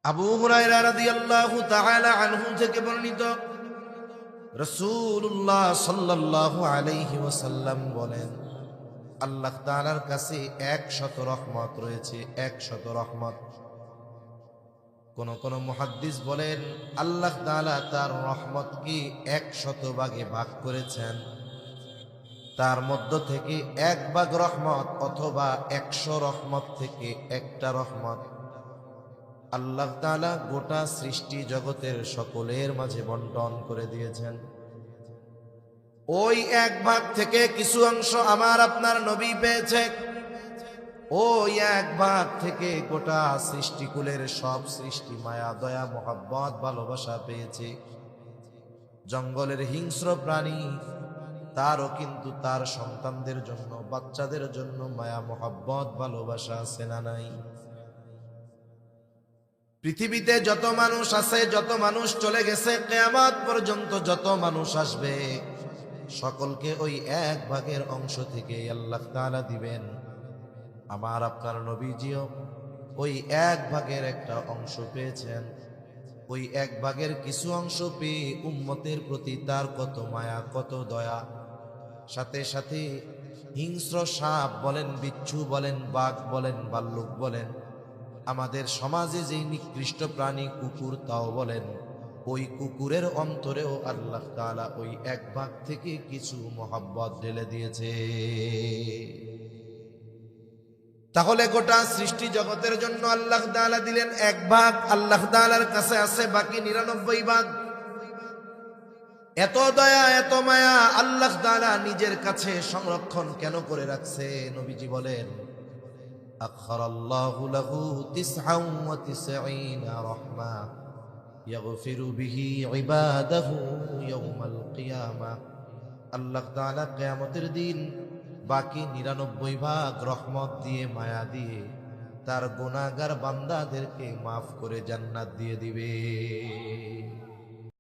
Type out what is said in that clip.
আবু হুরায়রা রাদিয়াল্লাহু তাআলা আনহু থেকে বর্ণিত, রাসূলুল্লাহ সাল্লাল্লাহু আলাইহি ওয়াসাল্লাম বলেন, আল্লাহ তাআলার কাছে 100 রহমত রয়েছে, 100 রহমত। কোন মুহাদ্দিস বলেন আল্লাহ তাআলা তার রহমতকে 100 ভাগে ভাগ করেছেন। তার মধ্য থেকে 1 ভাগ রহমত অথবা 100 রহমত থেকে একটা রহমত আল্লাহ তাআলা গোটা সৃষ্টি জগতের সকলের মাঝে বন্টন করে দিয়েছেন। ওই 1 ভাগ থেকে কিছু অংশ আমার আপনার নবী পেয়েছে। ওই 1 ভাগ থেকে গোটা সৃষ্টিকুলের সব সৃষ্টি মায়া দয়া মোহাব্বত ভালোবাসা পেয়েছে। জঙ্গলের হিংস্র প্রাণী তারও কিন্তু তার সন্তানদের জন্য, বাচ্চাদের জন্য মায়া মোহাব্বত ভালোবাসা আছে না নাই? পৃথিবীতে যত মানুষ আছে, যত মানুষ চলে গেছে, কিয়ামত পর্যন্ত যত মানুষ আসবে, সকলকে ওই 1 ভাগের অংশ থেকে আল্লাহ তাআলা দিবেন। আমার আপনার নবীজিও ওই 1 ভাগের একটা অংশ পেয়েছেন। ওই 1 ভাগের কিছু অংশ পেয়ে উম্মতের প্রতি তার কত মায়া, কত দয়া। সাথে সাথে হিংস্র সাপ বলেন, বিচ্ছু বলেন, বাঘ বলেন, ভাল্লুক বলেন, আমাদের সমাজে যে নিকৃষ্ট প্রাণী কুকুর তাও বলেন, ওই কুকুরের অন্তরেও আল্লাহ তাআলা ওই 1 ভাগ থেকে কিছু মোহাব্বত ঢেলে দিয়েছে। তাহলে গোটা সৃষ্টি জগতের জন্য আল্লাহ তাআলা দিলেন 1 ভাগ, আল্লাহ তাআলার কাছে আছে বাকি 99 ভাগ। এত দয়া, এত মায়া আল্লাহ তাআলা নিজের কাছে সংরক্ষণ কেন করে রাখছে? নবীজি বলেন, আখরাল্লাহু লাহু 99 রহমা ইয়াগফিরু বিহি ইবাদাহু ইয়াউমাল কিয়ামা। আল্লাহ তাআলা কিয়ামতের দিন বাকি 99 ভাগ রহমত দিয়ে, মায়া দিয়ে তার গুনাহগার বান্দাদেরকে মাফ করে জান্নাত দিয়ে দিবে।